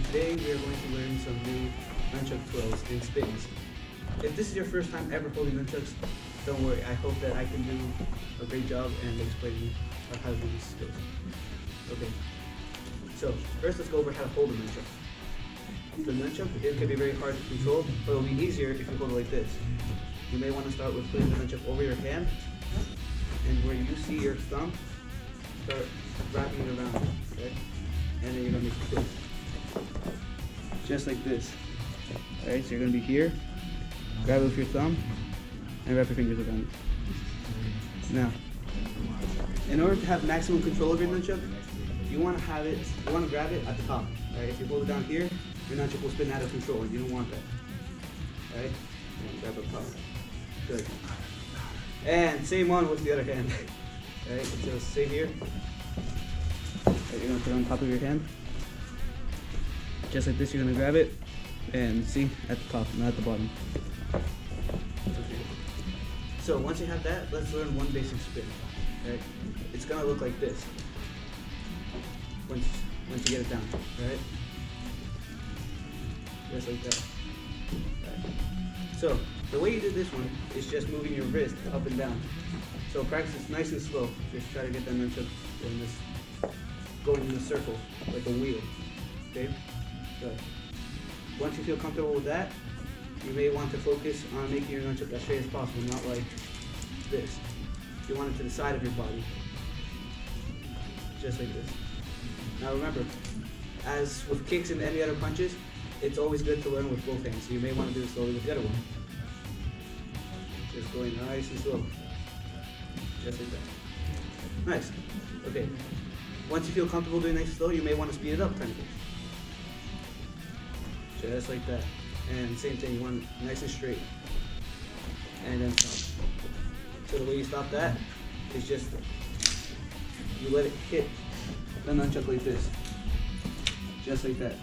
today we are going to learn some new nunchuck twirls and spins. If this is your first time ever holding nunchucks, don't worry. I hope that I can do a great job and explaining how to do these skills. Okay, so first let's go over how to hold a nunchuck. The nunchuck, it can be very hard to control, but it'll be easier if you hold it like this. You may want to start with putting the nunchuck over your hand, and where you see your thumb, start wrapping it around, okay? And then you're going to make a twist. Just like this. Alright, so you're going to be here, grab it with your thumb, and wrap your fingers around it. Now, in order to have maximum control of your nunchuck, you want to grab it at the top. Right? If you hold it down here, your nunchuck will spin out of control, and you don't want that. Alright? And grab it top. Good. And same one with the other hand. Alright, so stay here. Right, you're going to put it on top of your hand. Just like this, you're going to grab it, and see, at the top, not at the bottom. Okay. So once you have that, let's learn one basic spin. Right? It's going to look like this. Once you get it down, right? Just like that. Right. So the way you do this one is just moving your wrist up and down. So practice it nice and slow. Just try to get that nunchuck going in a circle, like a wheel. Okay? Good. Once you feel comfortable with that, you may want to focus on making your nunchuck as straight as possible, not like this. You want it to the side of your body. Just like this. Now remember, as with kicks and any other punches, it's always good to learn with both hands. So you may want to do it slowly with the other one. Just going nice and slow. Just like that. Nice. Okay. Once you feel comfortable doing nice and slow, you may want to speed it up kind of thing. Just like that. And same thing, you want it nice and straight. And then stop. So the way you stop that is just, you let it hit the nunchuck like this. Just like that.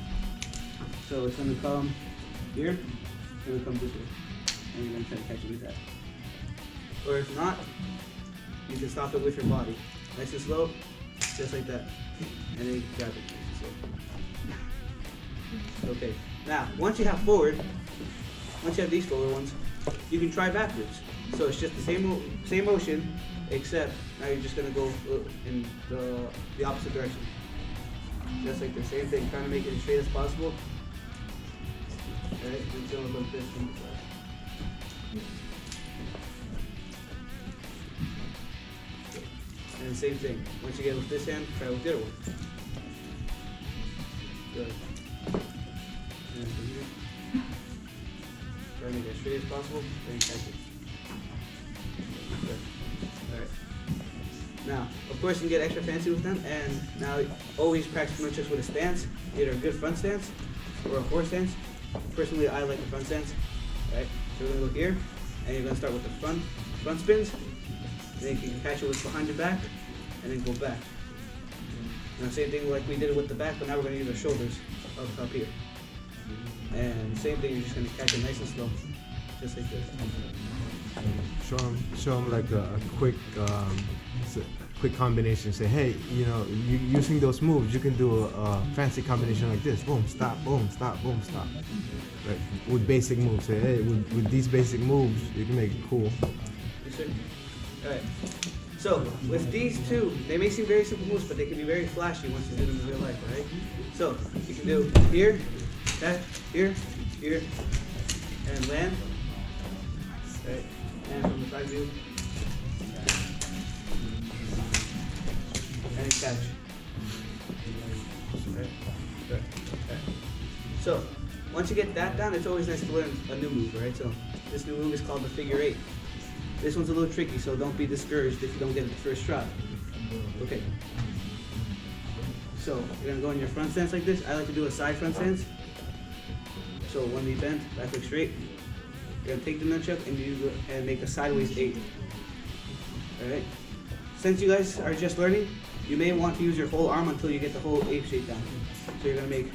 So it's going to come here, it's going to come this way. And you're going to try to catch it with that. Or if not, you can stop it with your body. Nice and slow, just like that. And then you can grab it nice and slow. Okay, now once you have these forward ones, you can try backwards. So it's just the same motion, except now you're just going to go in the opposite direction. Just like the same thing, trying to make it as straight as possible. Alright, it's going to look like this from the side. And same thing, once you get it with this hand, try it with the other one. Good. And from here, try to make it as straight as possible, then catch it. Good. Alright. Now, of course, you can get extra fancy with them, and now always practice nunchucks with a stance, either a good front stance or a horse stance. Personally, I like the front stance. Right? So we're going to go here, and you're going to start with the front spins. Then you can catch it with behind your back, and then go back. Now, same thing like we did it with the back, but now we're going to use our shoulders up here. And same thing, you're just going to catch it nice and slow, just like this. Show them like a quick combination. Say, hey, you know, using those moves, you can do a fancy combination like this. Boom, stop, boom, stop, boom, stop. Right? With basic moves. Say, hey, with these basic moves, you can make it cool. Yes, sir. All right. So with these two, they may seem very simple moves, but they can be very flashy once you do them in real life, right? So you can do here, that, here, and land. Right? And from the side view, and catch. Right? Good. Okay. So once you get that down, it's always nice to learn a new move, right? So this new move is called the figure 8. This one's a little tricky, so don't be discouraged if you don't get it the first try. Okay. So you're gonna go in your front stance like this. I like to do a side front stance. So one knee bent, back leg straight. You're gonna take the nunchuck and make a sideways 8. All right. Since you guys are just learning, you may want to use your whole arm until you get the whole 8 shape down. So you're gonna make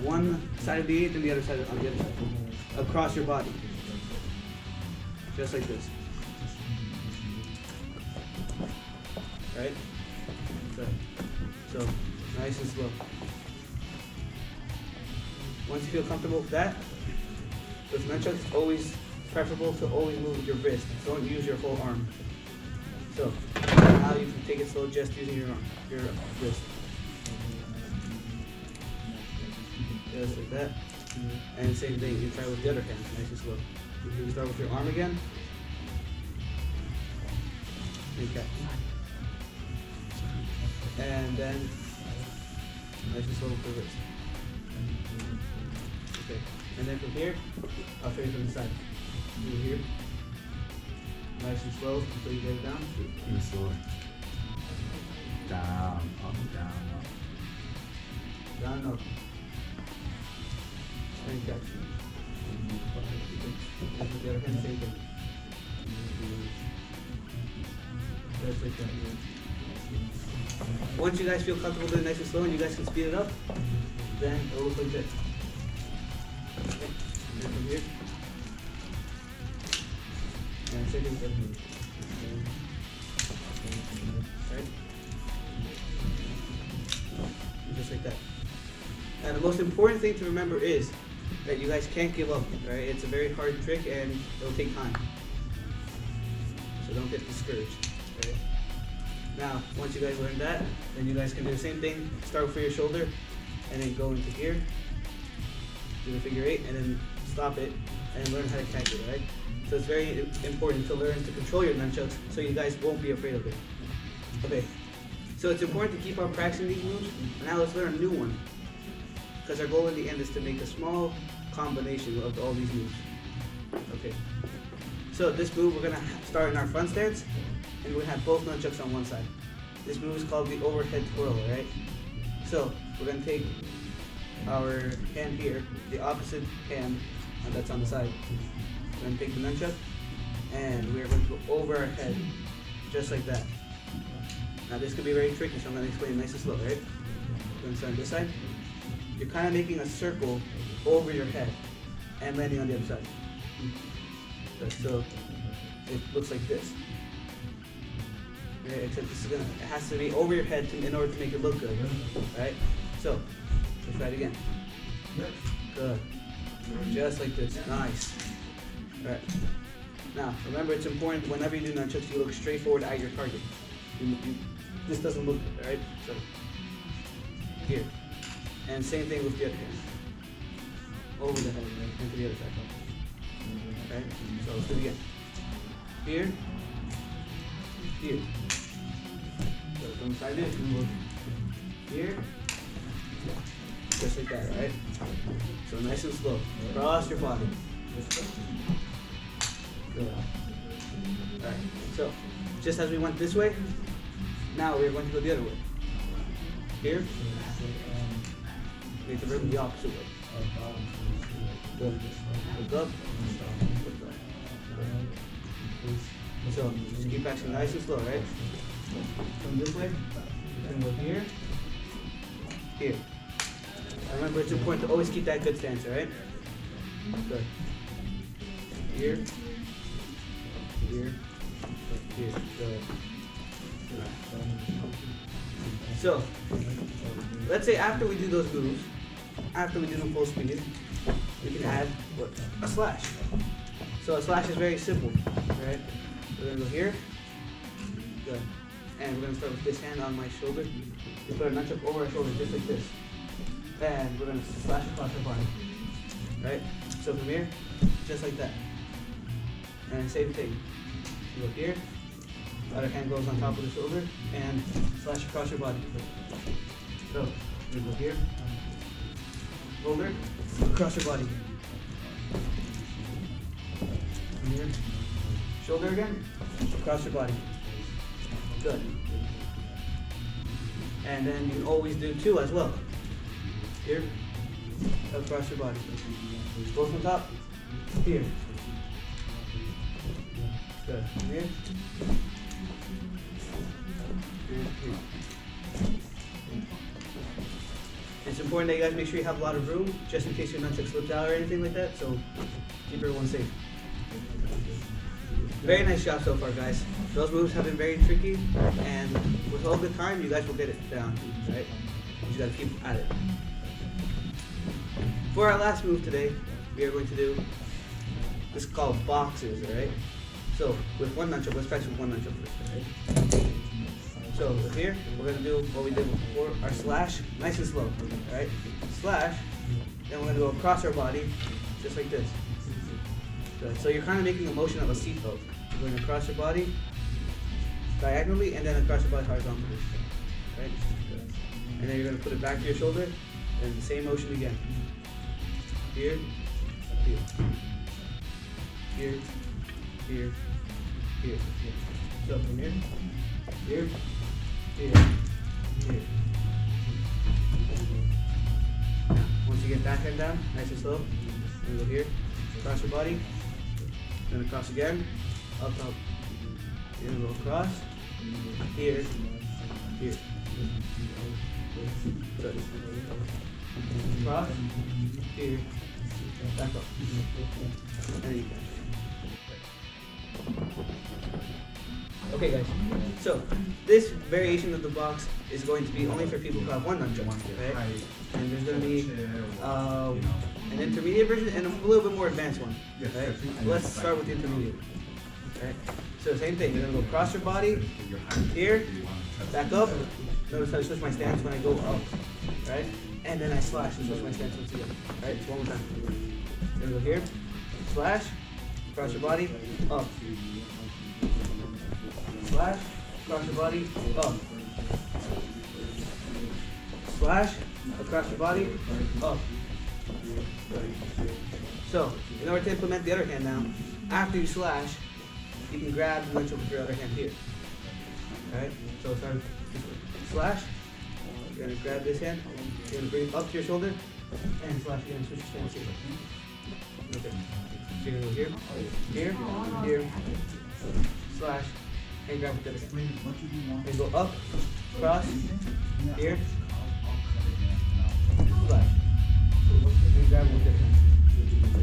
one side of the 8 and the other side on the other side, across your body, just like this. Right? Good. So nice and slow. Once you feel comfortable with that, with nunchucks, it's always preferable to always move with your wrist. Don't use your whole arm. So now you can take it slow just using your arm, your wrist. Just like that. And same thing, you try with the other hand, nice and slow. You start with your arm again. And catch. And then nice and slow with the wrist. Okay. And then from here, I'll show you from the side. Over here. Nice and slow until you get it down. And slow. Down, up, down, up. Down, up. And catch. And with the other hand, same thing. Just like that. Once you guys feel comfortable doing nice and slow and you guys can speed it up, then it will look like this. Okay. And then from here. And same thing with the other hand. Right? Just like that. And the most important thing to remember is that you guys can't give up, right? It's a very hard trick and it'll take time. So don't get discouraged, right? Now, once you guys learn that, then you guys can do the same thing. Start for your shoulder and then go into here. Do the figure 8 and then stop it and learn how to catch it, right? So it's very important to learn to control your nunchucks so you guys won't be afraid of it. Okay, so it's important to keep on practicing these moves. Now let's learn a new one. Because our goal in the end is to make a small combination of all these moves. Okay, so this move we're going to start in our front stance and we're going to have both nunchucks on one side. This move is called the overhead twirl, right? So we're going to take our hand here, the opposite hand that's on the side. We're going to take the nunchuck and we're going to go over our head, just like that. Now this could be very tricky, so I'm going to explain nice and slow, right? We're going to start on this side. You're kind of making a circle over your head and landing on the other side. So it looks like this. Okay, except this is it has to be over your head in order to make it look good. Right? So let's try it again. Good. Just like this. Nice. Alright. Now remember, it's important whenever you do nunchucks you look straight forward at your target. This doesn't look good, right? So here. And same thing with the other hand. Over the head and to the other side. Okay? So let's do it again. Here. Here. So from the side this, we look here. Just like that, right? So nice and slow. Cross your body. Good. Alright. So just as we went this way, now we're going to go the other way. Here. We have to bring the opposite way. Good. Look up. Look up. So just keep practicing nice and slow, right? Come this way. You can go here. Here. And remember, it's important to always keep that good stance, alright? Good. Here. Here. Here. Good. So, let's say after we do those moves, after we do them full speed, we can add what? A slash. So a slash is very simple, right? We're gonna go here, good, and we're gonna start with this hand on my shoulder. We put our nunchuck over our shoulder just like this, and we're gonna slash across our body, right? So from here, just like that, and same thing. You go here. Other hand goes on top of the shoulder and slash across your body. So, you go here, shoulder, across your body. From here, shoulder again, across your body. Good. And then you can always do 2 as well. Here, across your body. Both on top, here. Good. From here. It's important that you guys make sure you have a lot of room, just in case your nunchuck slips out or anything like that, so keep everyone safe. Very nice job so far, guys. Those moves have been very tricky, and with all good time, you guys will get it down, right? You just gotta keep at it. For our last move today, we are going to do this is called boxes, alright? So with one nunchuck, let's practice with one nunchuck first, alright? So with here, we're going to do what we did before, our slash, nice and slow, alright? Slash, then we're going to go across our body, just like this. Good. So you're kind of making a motion of a seatbelt. You're going across your body, diagonally, and then across your body horizontally, right? And then you're going to put it back to your shoulder, and the same motion again. Here, here, here, here, here. So from here, here, here, here. Now, once you get that hand down, nice and slow, and go here, across your body, then across again, up, up, then go across, here, here. Good. Across, here, back up. And then you can. Okay guys, so this variation of the box is going to be only for people who have one nunchuck, right? And there's going to be an intermediate version and a little bit more advanced one, right? Let's start with the intermediate, right? So same thing, you're going to go across your body, here, back up. Notice how I switch my stance when I go up, right? And then I slash and switch my stance once again, right? So one more time. You're going to go here, slash, across your body, up. Slash, across your body, up. Slash, across your body, up. So, in order to implement the other hand now, after you slash, you can grab the nunchuck with your other hand here. Alright? So start slash, you're going to grab this hand, you're going to bring it up to your shoulder, and slash again, switch your stance here. Okay. So you're going to go here, here, here, slash, and grab with the other hand. And go up, cross, here, slash. And grab with the other hand.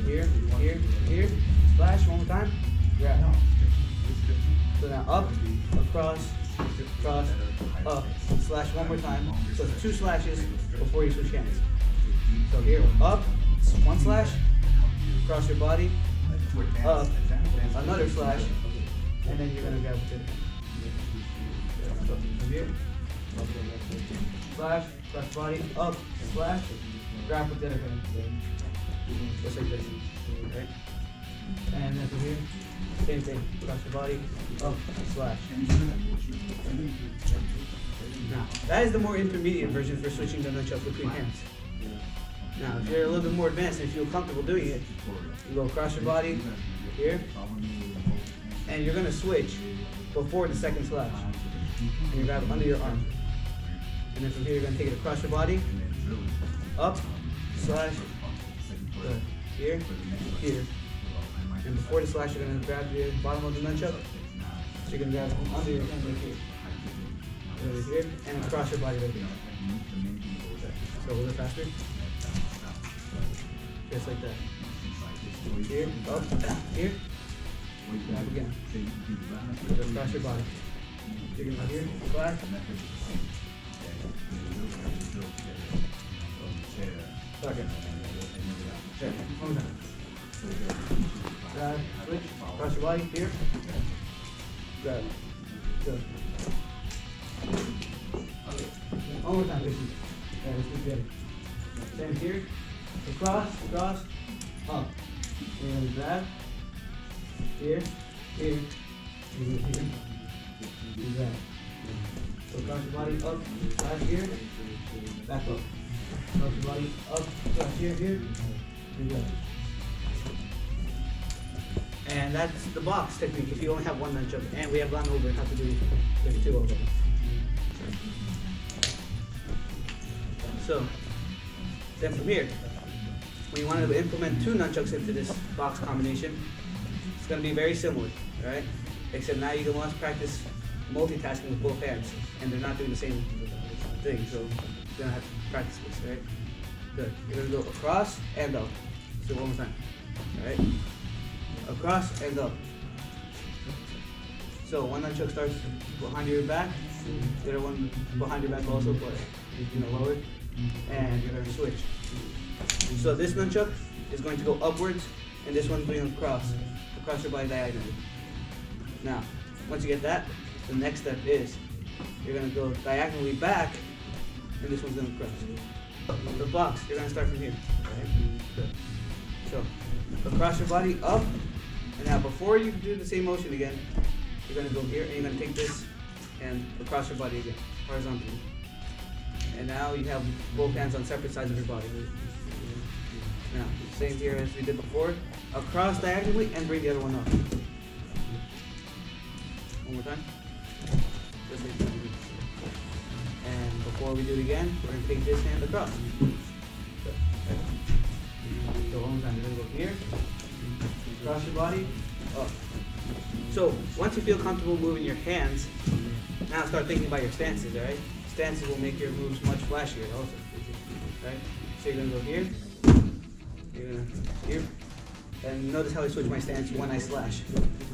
Here, here, here, splash one more time, grab. So now up, across, cross, up, slash one more time. So it's 2 slashes before you switch hands. So here, up, one slash, across your body, up, another slash, and then you're going to grab with it. So from here, slash, across your body, up, slash, grab with the other hand. Just like this, right? And then from here, same thing, across your body, up, slash. Now, that is the more intermediate version for switching the nunchuck between hands. Now, if you're a little bit more advanced and feel comfortable doing it, you go across your body, here, and you're going to switch before the second slash. And you grab under your arm. And then from here, you're going to take it across your body, up, slash, here, here. And before the slash, you're going to grab the bottom of the nunchuck. So you're going to grab under your hand right here. Right here, and across your body right here. So a little faster. Just like that. Here, up, here. Grab again. Just across your body. You're going to here, slash. Second. Okay, one more time. Grab, switch, across your body, here. Grab. Good. Okay. One more time, basically. Yeah, let's do it together. Same here. Across, up. And grab. Here, here. And here. And grab. So across your body, up, slash here. Back up. Across your body, up, slash here, here. And grab. And that's the box technique if you only have one nunchuck. And we have gone over how to do with 2 of them. So, then from here, when you want to implement 2 nunchucks into this box combination, it's going to be very similar, right? Except now you can want to practice multitasking with both hands, and they're not doing the same thing, so you're going to have to practice this, right? Good. You're going to go across and up. So one more time, all right? Across and up. So one nunchuck starts behind your back, the other one behind your back also, but lower, and you're going to switch. So this nunchuck is going to go upwards, and this one's going across your body diagonally. Now, once you get that, the next step is you're going to go diagonally back, and this one's going to cross. The box, you're going to start from here. Right? Good. So, across your body, up, and now before you do the same motion again, you're going to go here, and you're going to take this and across your body again, horizontally. And now you have both hands on separate sides of your body. Now, same here as we did before, across diagonally and bring the other one up. One more time. Just like that. And before we do it again, we're going to take this hand across. So one more time, you're going to go here, across your body, up. So once you feel comfortable moving your hands, now start thinking about your stances, alright? Stances will make your moves much flashier also. Right? So you're going to go here, you're going to here, and notice how I switch my stance when I slash.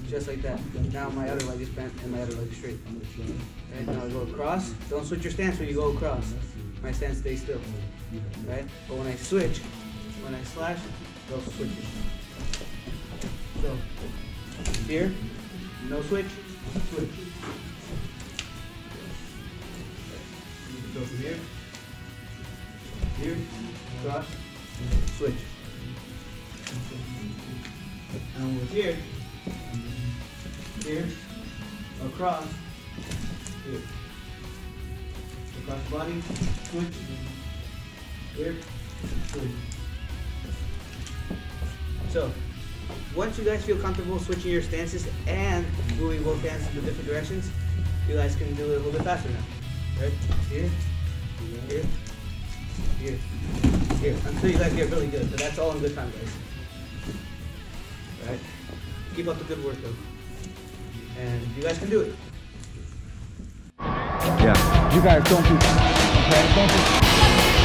Just like that. Now my other leg is bent and my other leg is straight. Right? Now I go across. Don't switch your stance when you go across. My stance stays still. Right? But when I switch, when I slash, go switch it. So here, no switch, switch. Go from here, cross, switch. And over here, across, here. Across the body, switch, here, switch. So, once you guys feel comfortable switching your stances and moving both hands in the different directions, you guys can do it a little bit faster now. Right? Here, here, here, here. Until you guys get really good, but that's all in good time, guys. Right? Keep up the good work, though. And you guys can do it. Yeah. You guys don't do that. Okay? Don't do